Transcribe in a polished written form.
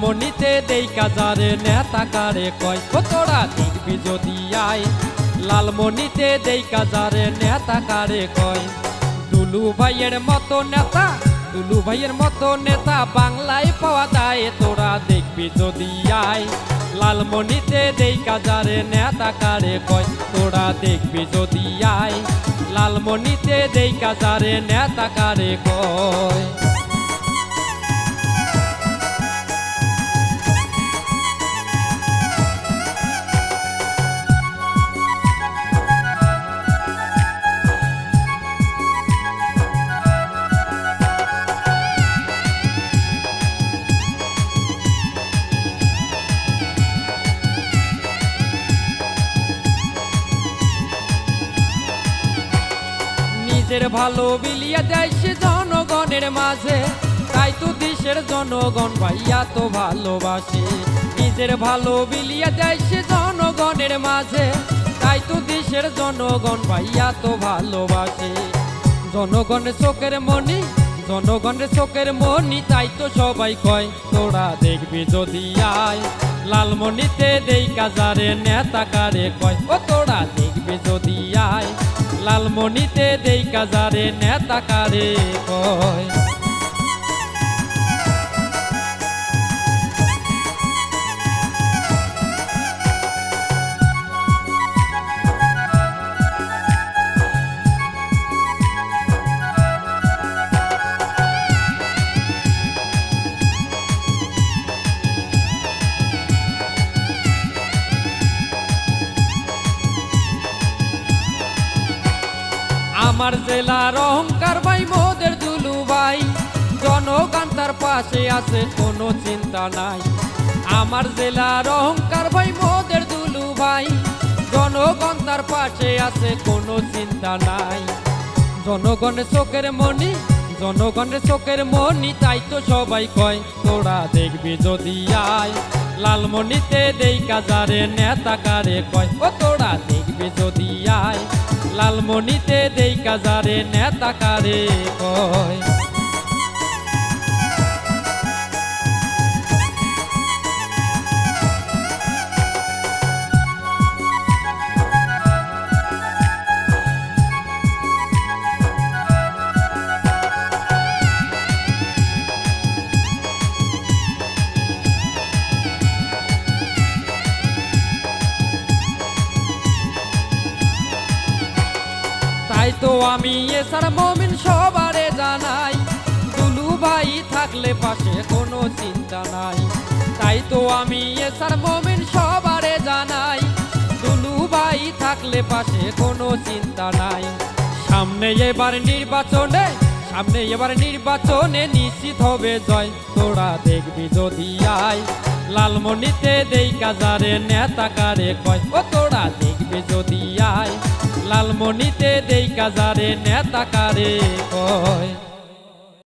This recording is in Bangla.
লালমনিতে দেই কাজারে নেতা কারে কয় ও তোরা দেখবি যদি আয় লালমনিতে দেই কাজারে নেতা কারে কয় দুলু ভাইয়ের মতো নেতা দুলু ভাইয়ের মতো নেতা বাংলায় পাওয়া যায় তোরা দেখবি যদি আয় লালমনিতে দেই কাজারে নেতা কারে কয় তোরা দেখবি যদি আয় লালমনিতে দেই কাজারে নেতা কারে কয় নিজের ভালো বিলিয়া যায় সে জনগণের মাঝে তাই তো দেশের জনগণ ভাইয়া তো ভালোবাসে নিজের ভালো বিলিয়া যায় সে জনগণের মাঝে তাই তো দেশের জনগণ ভাইয়া তো ভালোবাসে জনগণের চোখের মনি জনগণের চোখের মনি তাই তো সবাই কয় তোরা দেখবি যদি আয় লালমনিতে দেই কাজারে নেতা কারে কয় ও তোরা দেখবি যদি আয় লালমনিতে দেই কাজারে নেতা কারে কয় আমার জেলার অহংকার ভাই মোদের দুলু ভাই জনগণ তার পাশে আছে কোনো চিন্তা নাই আমার জেলার অহংকার ভাই মোদের দুলু ভাই জনগণ তার পাশে আছে কোনো চিন্তা নাই জনগণের চোখের মনি জনগণের চোখের মনি তাই তো সবাই কয় তোরা দেখবি যদি আয় লালমনিতে দেই কাজারে নেতা কারে কয় ও তোরা দেখবি যদি আয় লালমনিতে দেই কাজারে নেতা কারে কয় তাই তো আমি এসার মমিন সবারে জানাই দুলু ভাই থাকলে পাশে কোনো চিন্তা নাই তাই তো আমি এসার মমিন সবারে জানাই দুলু ভাই থাকলে পাশে কোনো চিন্তা নাই সামনে এবার নির্বাচনে নিশ্চিত হবে জয় তোরা দেখবি যদি আয় লালমনিতে দেই কাজারে নেতা কারে কয় ও তোরা দেখবি যদি আয় লালমনিতে দেই কাজারে নেতা কারে কয়।